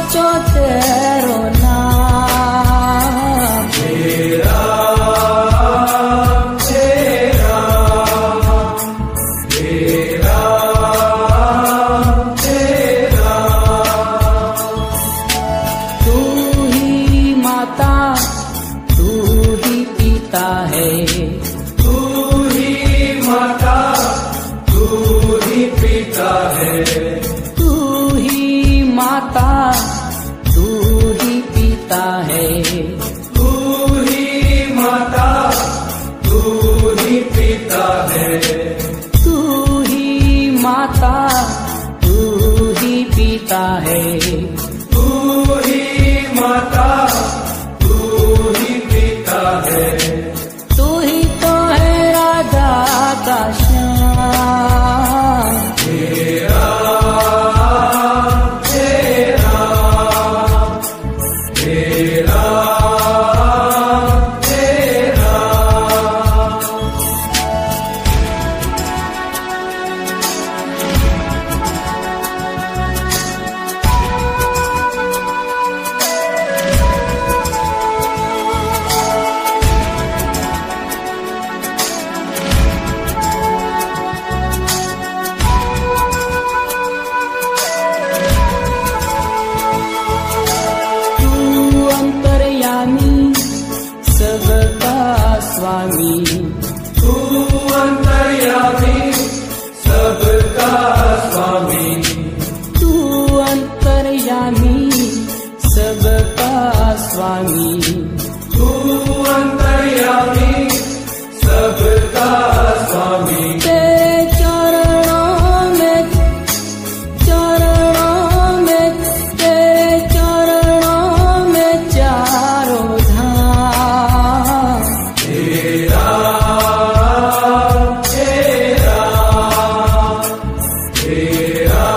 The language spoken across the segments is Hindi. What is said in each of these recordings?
साचो तेरो नाम। तेरा तेरा तेरा तेरा। तू ही माता तू ही पिता है, तू ही माता तू ही पिता है, तू ही माता तू ही पिता है, तू ही माता तू ही पिता है, तू ही माता तू ही पिता है, तू ही माता तू ही पिता है। तू ही तो है राधा का श्याम। तेरा तेरा तेरा तेरा। तू अंतर्यामी सबका स्वामी, तू अंतर्यामी सबका स्वामी, तू अंतर्यामी सबका स्वामी, तू अंतर्यामी सबका स्वामी। तेरे चरणों में तेरे चरणों में चारों धाम। तेरा तेरा तेरा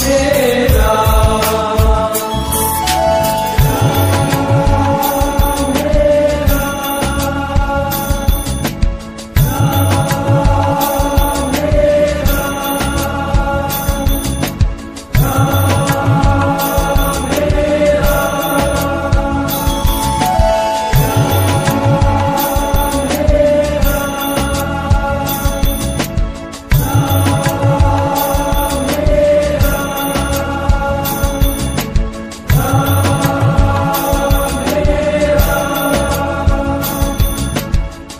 तेरा।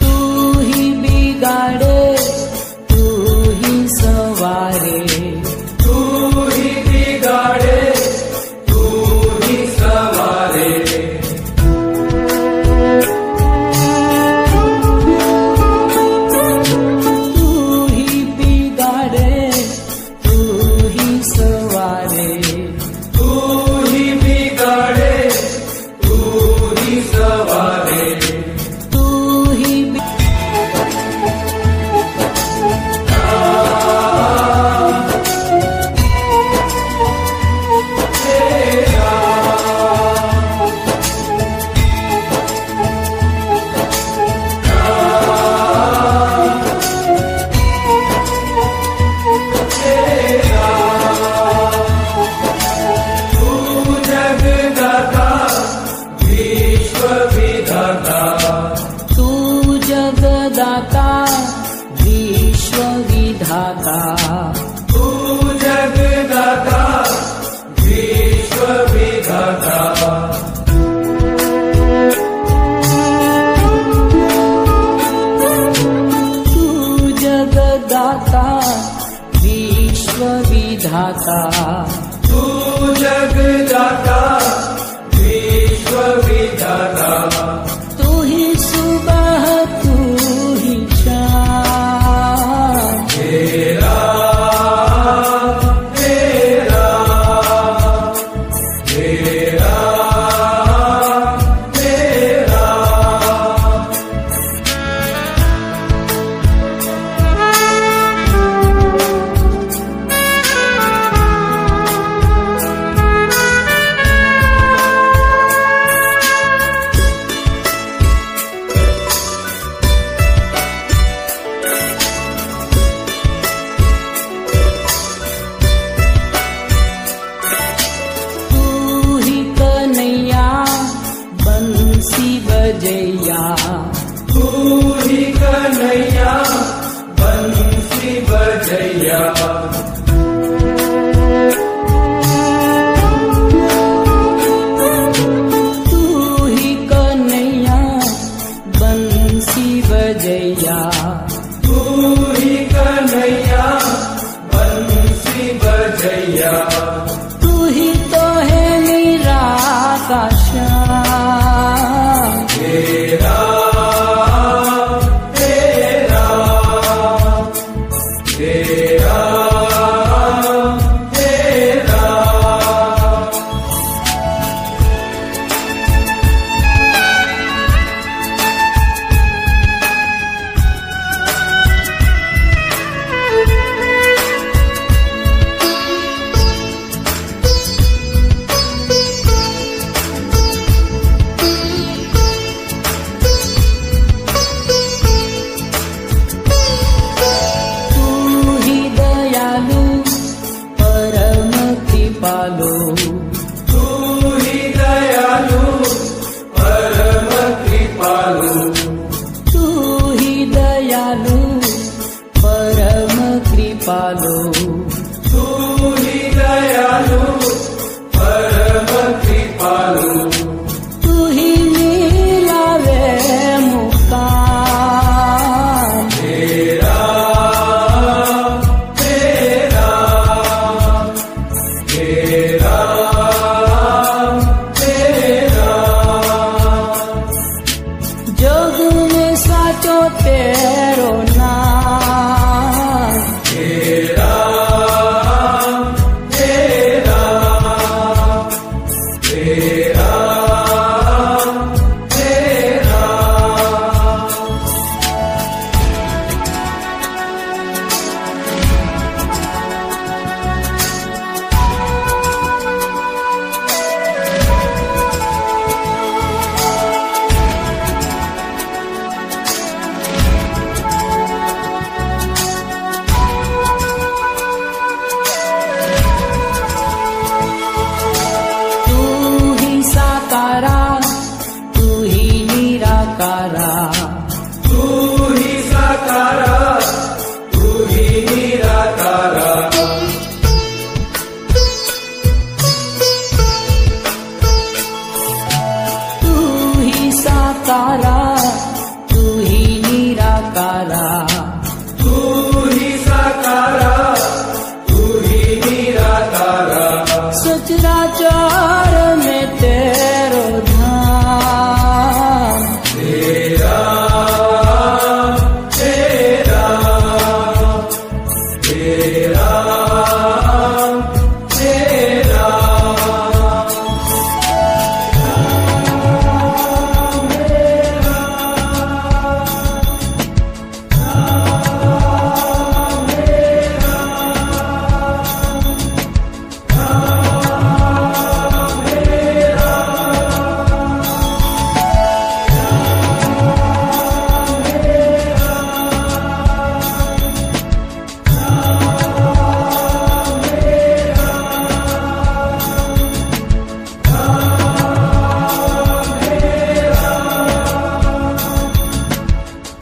तू ही बिगाड़े तू ही सवारे, तू ही बिगाड़े तू ही सवारे, तू ही बिगाड़े तू ही सवारे, तू ही बिगाड़े तू ही सवारे। तू ही तू जगदाता विश्व विधाता, तू जगदाता विश्व विधाता, तू जगदाता विश्व विधाता। तू जगदाता विश्व विधाता, तू जगदाता विश्व विधाता। तू ही सुबह तू ही शाम। तेरा तेरा तेरा तेरा। का श्याम। तेरा तेरा तेरा तेरा तू ही दयालु परम कृपालु। तू ही दयालु परम कृपालु। तू ही दयालु परम कृपालु। तू ही दयालु परम कृपालु। तू ही मिलावे मुक्तान। तेरा तेरा तेरा तेरा जोग में साचो तेरो नाम। तेरा तेरा तेरा तेरा तू ही साकारा तू ही निराकारा। तू ही साकारा तू ही निराकारा। तू ही साकारा तू ही निराकारा। तू ही साकारा तू ही निराकारा। सचराचर में तेरो धाम। तेरा तेरा तेरा तेरा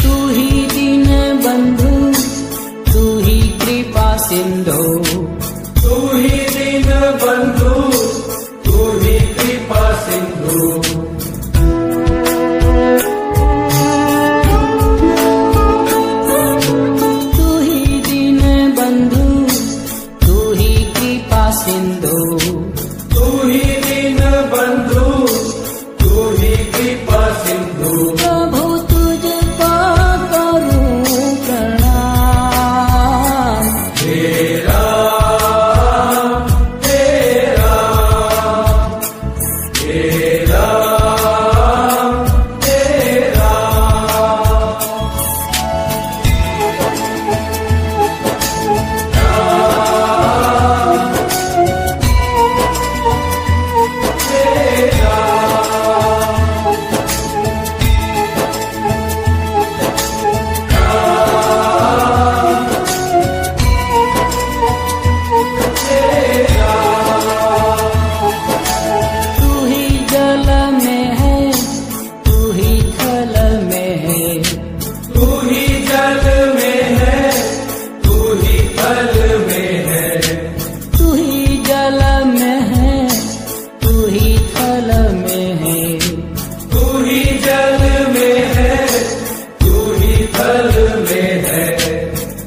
तू ही दीन बंधु तू ही कृपा सिंधु। तू ही दीन बंधु तू ही कृपा सिंधु। तू ही दीन बंधु तू ही कृपा सिंधु। तू ही दीन बंधु तू ही कृपा सिंधु। प्रभु तुझको करूं प्रणाम। तेरा तेरा तेरा तेरा तू ही जल में है तू ही थल में है। तू ही जल में है तू ही थल में है। तू ही जल में है तू ही थल में है। तू ही जल में है तू ही थल में है।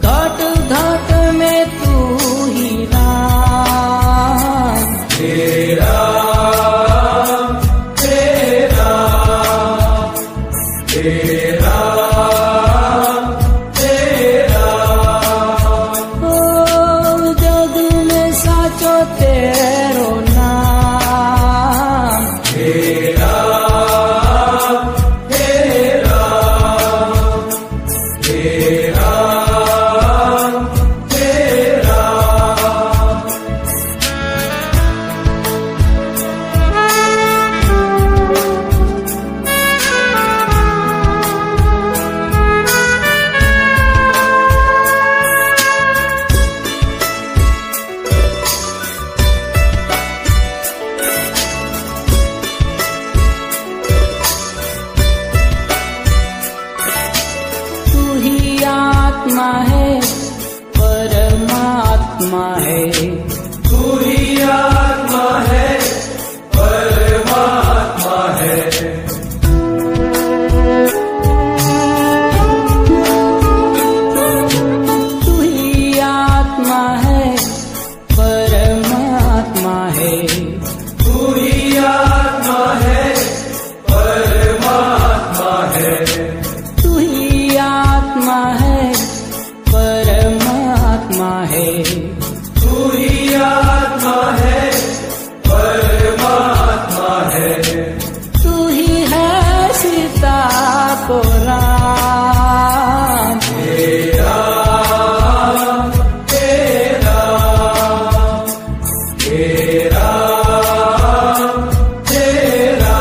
घाट घाट में तू ही राम। तेरा तेरा तेरा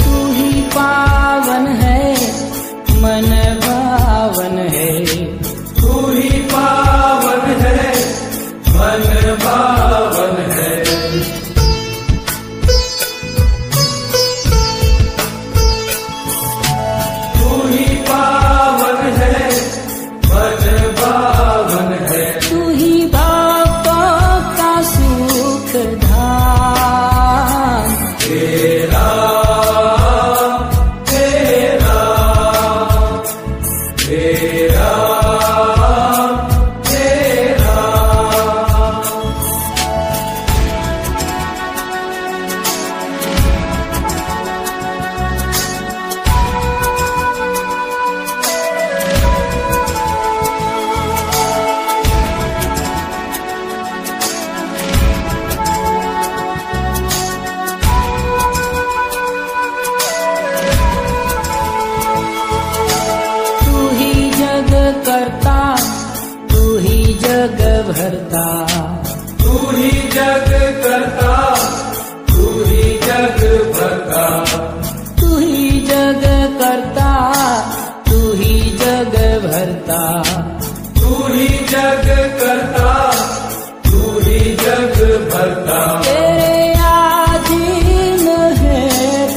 तू ही पावन है मन भावन है तू ही पावन है मन भावन है तू ही पावन है मन भावन है तू ही बापों का सुख धाम तेरा तेरा तेरा तेरा तू ही जग करता तू ही जग भरता तू ही जग करता तू ही जग भरता तू ही जग करता तू ही जग भरता तू ही जग करता तू ही जग भरता तेरे आधीन है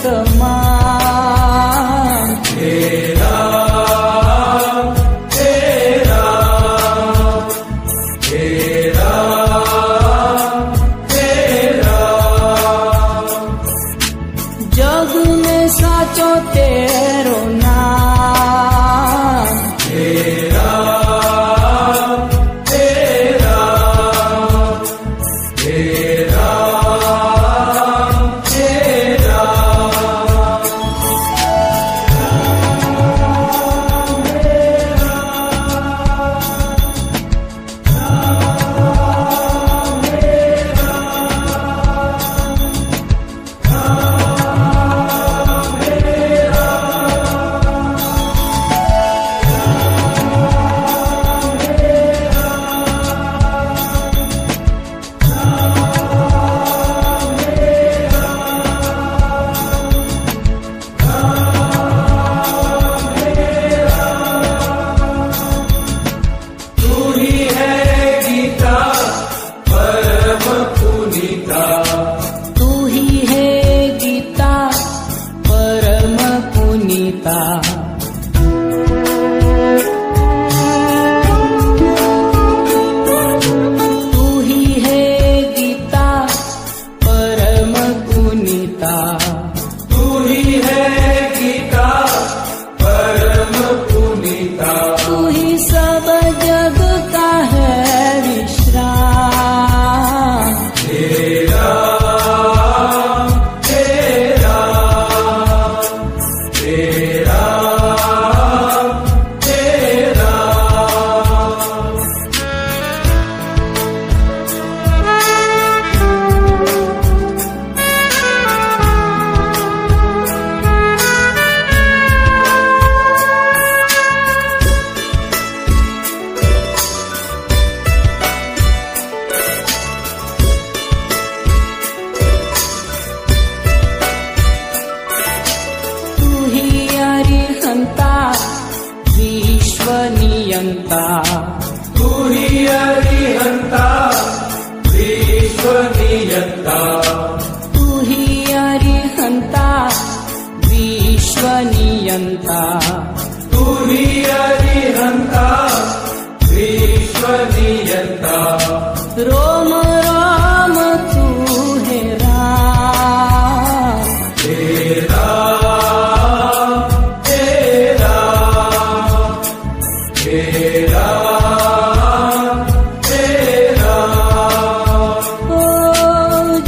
तमाम तेरा तेरा तेरा तेरा जग में साचो तेरो नाम तेरा तेरा तेरा तेरा तू ही है गीता परम पुनीता तू ही है गीता परम पुनीता तू ही है गीता परम पुनीता तू ही है गीता परम पुनीता तू ही सब जग का है विश्राम तेरा तेरा तेरा तेरा तू ही अरिहंता विश्व नियंता तू ही अरिहंता विश्व नियंता तू ही अरिहंता विश्व नियंता तू ही अरिहंता विश्व नियंता रोम राम तू है राम तेरा तेरा तेरा तेरा ओ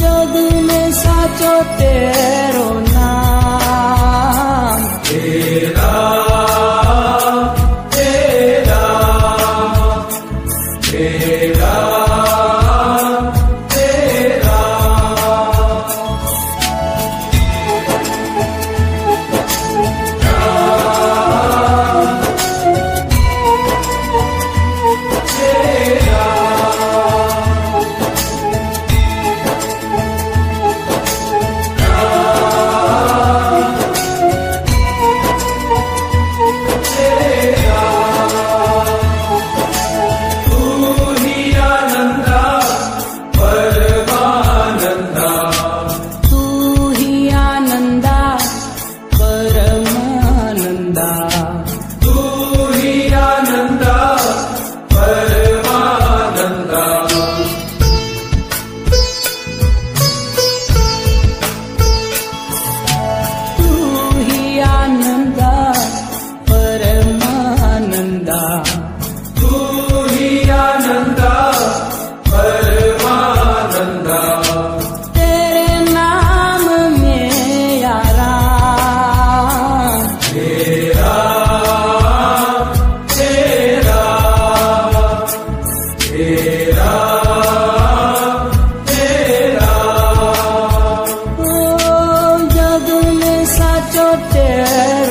जग में साचो तेरो नाम है